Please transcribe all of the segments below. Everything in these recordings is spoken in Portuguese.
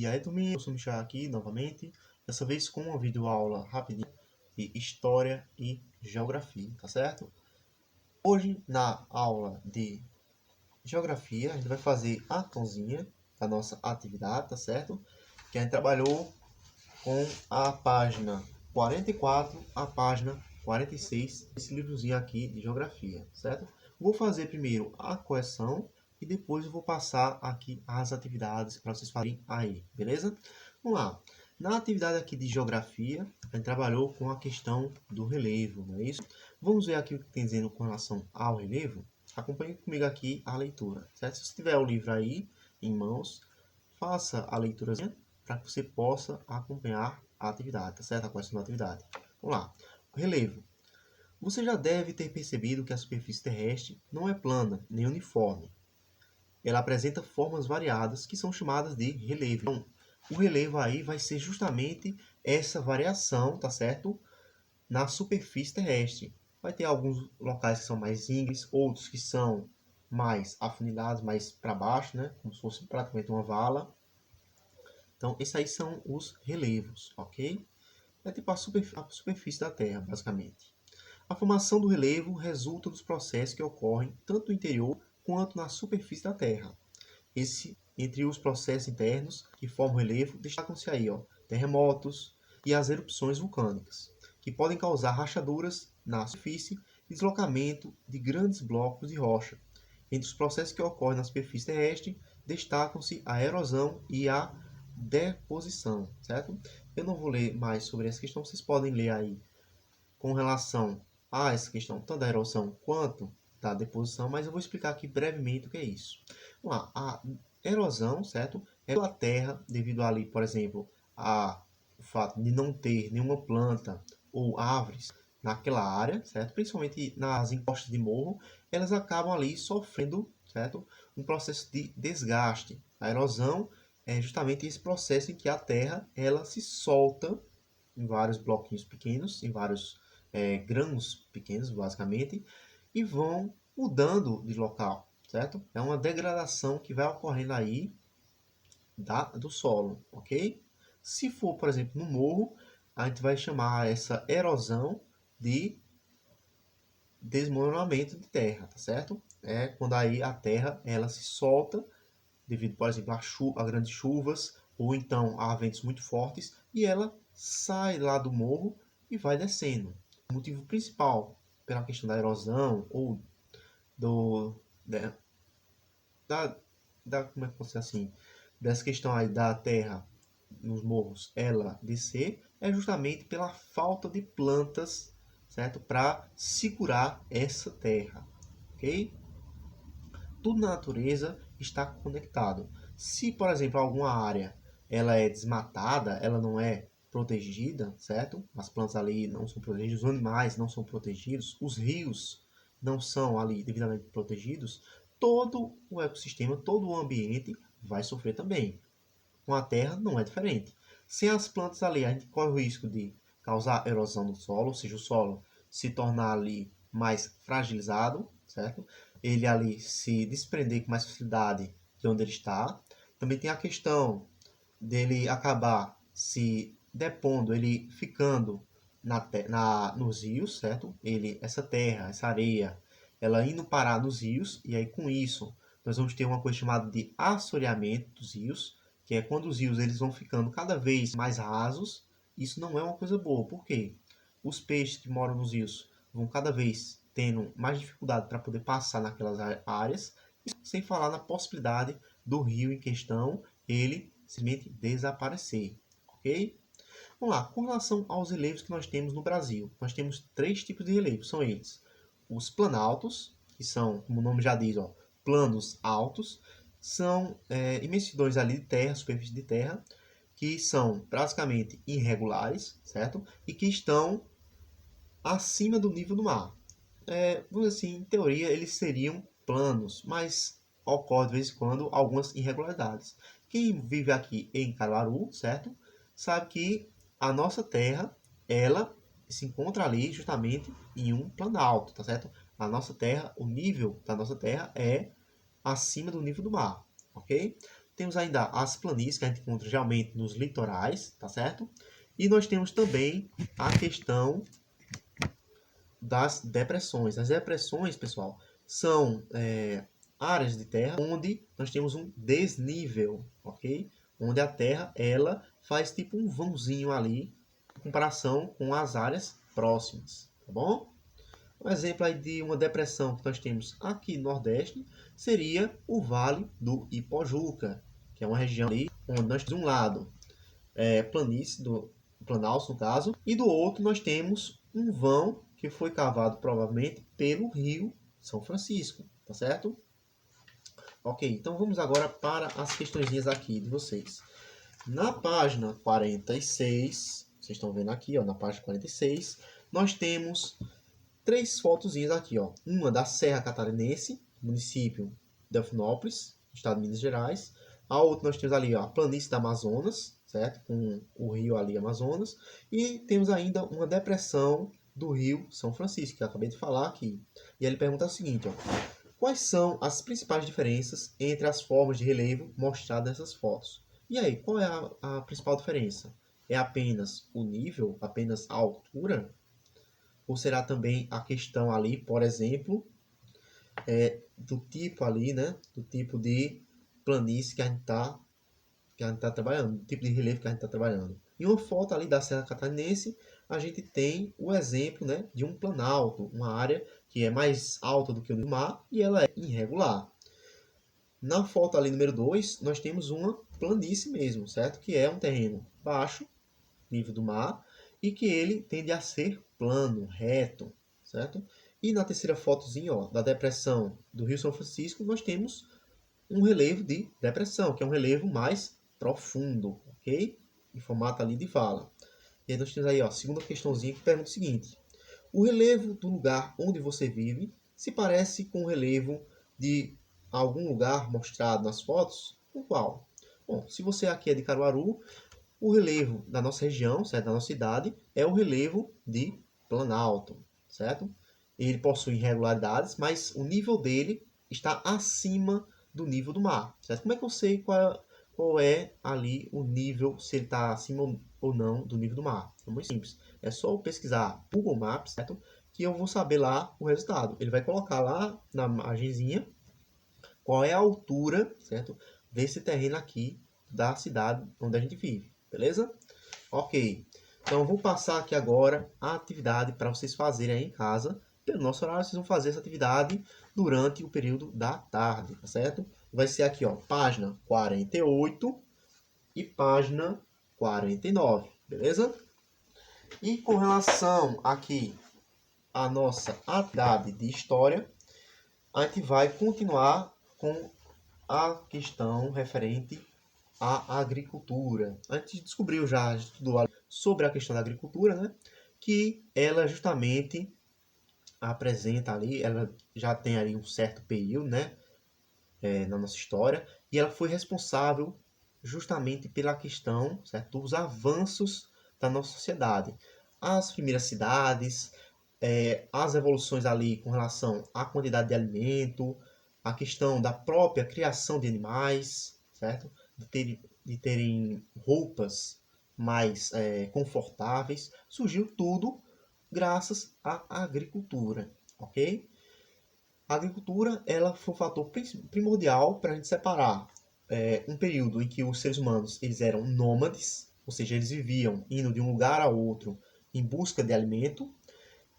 E aí, turminha, eu sou o Michel aqui novamente, dessa vez com uma videoaula rapidinha de História e Geografia, tá certo? Hoje, na aula de Geografia, a gente vai fazer a tonzinha da nossa atividade, tá certo? Que a gente trabalhou com a página 44 a página 46, esse livrozinho aqui de Geografia, certo? Vou fazer primeiro a correção e depois eu vou passar aqui as atividades para vocês fazerem aí, beleza? Vamos lá. Na atividade aqui de Geografia, a gente trabalhou com a questão do relevo, não é isso? Vamos ver aqui o que tem dizendo com relação ao relevo? Acompanhe comigo aqui a leitura, certo? Se você tiver o livro aí em mãos, faça a leiturazinha para que você possa acompanhar a atividade, tá certo? A questão da atividade. Vamos lá. O relevo. Você já deve ter percebido que a superfície terrestre não é plana nem uniforme. Ela apresenta formas variadas que são chamadas de relevo. Então, o relevo aí vai ser justamente essa variação, tá certo? Na superfície terrestre. Vai ter alguns locais que são mais íngremes, outros que são mais afunilados, mais para baixo, né? Como se fosse praticamente uma vala. Então, esses aí são os relevos, ok? É tipo a superfície da Terra, basicamente. A formação do relevo resulta dos processos que ocorrem tanto no interior quanto na superfície da Terra. Entre os processos internos que formam o relevo, destacam-se aí, terremotos e as erupções vulcânicas, que podem causar rachaduras na superfície e deslocamento de grandes blocos de rocha. Entre os processos que ocorrem na superfície terrestre, destacam-se a erosão e a deposição, certo? Eu não vou ler mais sobre essa questão, vocês podem ler aí com relação a essa questão, tanto da erosão quanto da deposição, mas eu vou explicar aqui brevemente o que é isso. Vamos lá, a erosão, certo? É pela terra, devido ali, por exemplo, o fato de não ter nenhuma planta ou árvores naquela área, certo? Principalmente nas encostas de morro, elas acabam ali sofrendo, certo? Um processo de desgaste. A erosão é justamente esse processo em que a terra ela se solta em vários bloquinhos pequenos, em vários grãos pequenos, basicamente, e vão mudando de local, certo? É uma degradação que vai ocorrendo aí do solo, ok? Se for, por exemplo, no morro, a gente vai chamar essa erosão de desmoronamento de terra, tá certo? É quando aí a terra ela se solta devido, por exemplo, a grandes chuvas ou então a ventos muito fortes e ela sai lá do morro e vai descendo. O motivo principal pela questão da erosão ou do como é que posso dizer assim, dessa questão aí da terra nos morros ela descer é justamente pela falta de plantas, certo? Para segurar essa terra, ok? Tudo na natureza está conectado. Se, por exemplo, alguma área ela é desmatada, ela não é protegida, certo? As plantas ali não são protegidas, os animais não são protegidos, os rios não são ali devidamente protegidos, todo o ecossistema, todo o ambiente vai sofrer também. Com a terra não é diferente. Sem as plantas ali, a gente corre o risco de causar erosão no solo, ou seja, o solo se tornar ali mais fragilizado, certo? Ele ali se desprender com mais facilidade de onde ele está. Também tem a questão dele acabar se depondo, ele ficando nos rios, certo? Essa terra, essa areia, ela indo parar nos rios, e aí com isso nós vamos ter uma coisa chamada de assoreamento dos rios, que é quando os rios eles vão ficando cada vez mais rasos. Isso não é uma coisa boa, por quê? Os peixes que moram nos rios vão cada vez tendo mais dificuldade para poder passar naquelas áreas, sem falar na possibilidade do rio em questão ele simplesmente desaparecer, ok? Vamos lá, com relação aos relevos que nós temos no Brasil, nós temos três tipos de relevos, são eles: os planaltos, que são, como o nome já diz, planos altos, são imensidões ali de terra, superfície de terra, que são basicamente irregulares, certo? E que estão acima do nível do mar. Vamos dizer assim, em teoria eles seriam planos, mas ocorre de vez em quando algumas irregularidades. Quem vive aqui em Caruaru, certo? Sabe que a nossa terra, ela se encontra ali justamente em um planalto, tá certo? A nossa terra, o nível da nossa terra é acima do nível do mar, ok? temos ainda as planícies, que a gente encontra geralmente nos litorais, tá certo? E nós temos também a questão das depressões. As depressões, pessoal, são áreas de terra onde nós temos um desnível, ok? Onde a terra, ela faz tipo um vãozinho ali, em comparação com as áreas próximas, tá bom? Um exemplo aí de uma depressão que nós temos aqui no Nordeste seria o Vale do Ipojuca, que é uma região ali onde nós temos de um lado planície, do Planalto no caso, e do outro nós temos um vão que foi cavado provavelmente pelo rio São Francisco, tá certo? Ok, então vamos agora para as questõezinhas aqui de vocês. Na página 46, vocês estão vendo aqui, ó, na página 46, nós temos 3 fotozinhas aqui, ó. Uma da Serra Catarinense, município de Delfinópolis, estado de Minas Gerais. A outra nós temos ali, ó, a planície da Amazonas, certo? Com o rio ali, Amazonas. E temos ainda uma depressão do rio São Francisco, que eu acabei de falar aqui. E ele pergunta o seguinte, ó. Quais são as principais diferenças entre as formas de relevo mostradas nessas fotos? E aí, qual é a principal diferença? É apenas o nível, apenas a altura? Ou será também a questão ali, por exemplo, do tipo ali, né? Do tipo de planície que a gente está trabalhando, do tipo de relevo que a gente está trabalhando. Em uma foto ali da Serra Catarinense, a gente tem o exemplo, né, de um planalto, uma área que é mais alta do que o do mar e ela é irregular. Na foto ali número 2, nós temos uma planície mesmo, certo? Que é um terreno baixo, nível do mar, e que ele tende a ser plano, reto, certo? E na terceira fotozinha, ó, da depressão do Rio São Francisco, nós temos um relevo de depressão, que é um relevo mais profundo, ok? Em formato ali de vala. E aí nós temos aí, ó, a segunda questãozinha que pergunta o seguinte: o relevo do lugar onde você vive se parece com o relevo de algum lugar mostrado nas fotos? Com qual? Bom, se você aqui é de Caruaru, o relevo da nossa região, certo? Da nossa cidade, é o relevo de Planalto, certo? Ele possui irregularidades, mas o nível dele está acima do nível do mar, certo? Como é que eu sei qual é ali o nível, se ele está acima ou não do nível do mar? É muito simples. É só eu pesquisar Google Maps, certo? Que eu vou saber lá o resultado. Ele vai colocar lá na margenzinha qual é a altura, certo? Desse terreno aqui da cidade onde a gente vive, beleza? Ok. Então, eu vou passar aqui agora a atividade para vocês fazerem aí em casa. Pelo nosso horário, vocês vão fazer essa atividade durante o período da tarde, tá certo? Vai ser aqui, ó, página 48 e página 49, beleza? E com relação aqui à nossa atividade de história, a gente vai continuar com a questão referente à agricultura. A gente descobriu já, estudou sobre a questão da agricultura, né? Que ela justamente apresenta ali, ela já tem ali um certo período, né? Na nossa história, e ela foi responsável justamente pela questão, certo, dos avanços da nossa sociedade. As primeiras cidades, as evoluções ali com relação à quantidade de alimento, a questão da própria criação de animais, certo? De terem roupas mais confortáveis, surgiu tudo graças à agricultura, ok? A agricultura ela foi um fator primordial para a gente separar um período em que os seres humanos eles eram nômades, ou seja, eles viviam indo de um lugar a outro em busca de alimento,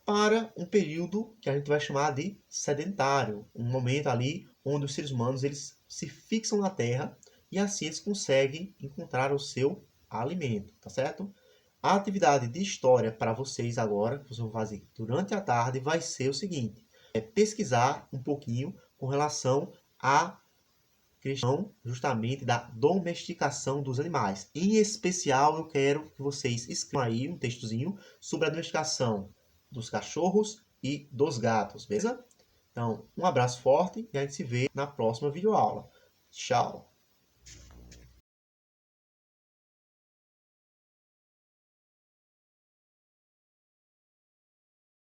para um período que a gente vai chamar de sedentário, um momento ali onde os seres humanos eles se fixam na terra e assim eles conseguem encontrar o seu alimento, tá certo? A atividade de história para vocês agora, que vocês vão fazer durante a tarde, vai ser o seguinte: pesquisar um pouquinho com relação à questão justamente da domesticação dos animais. Em especial, eu quero que vocês escrevam aí um textozinho sobre a domesticação dos cachorros e dos gatos, beleza? Então, um abraço forte e a gente se vê na próxima videoaula. Tchau!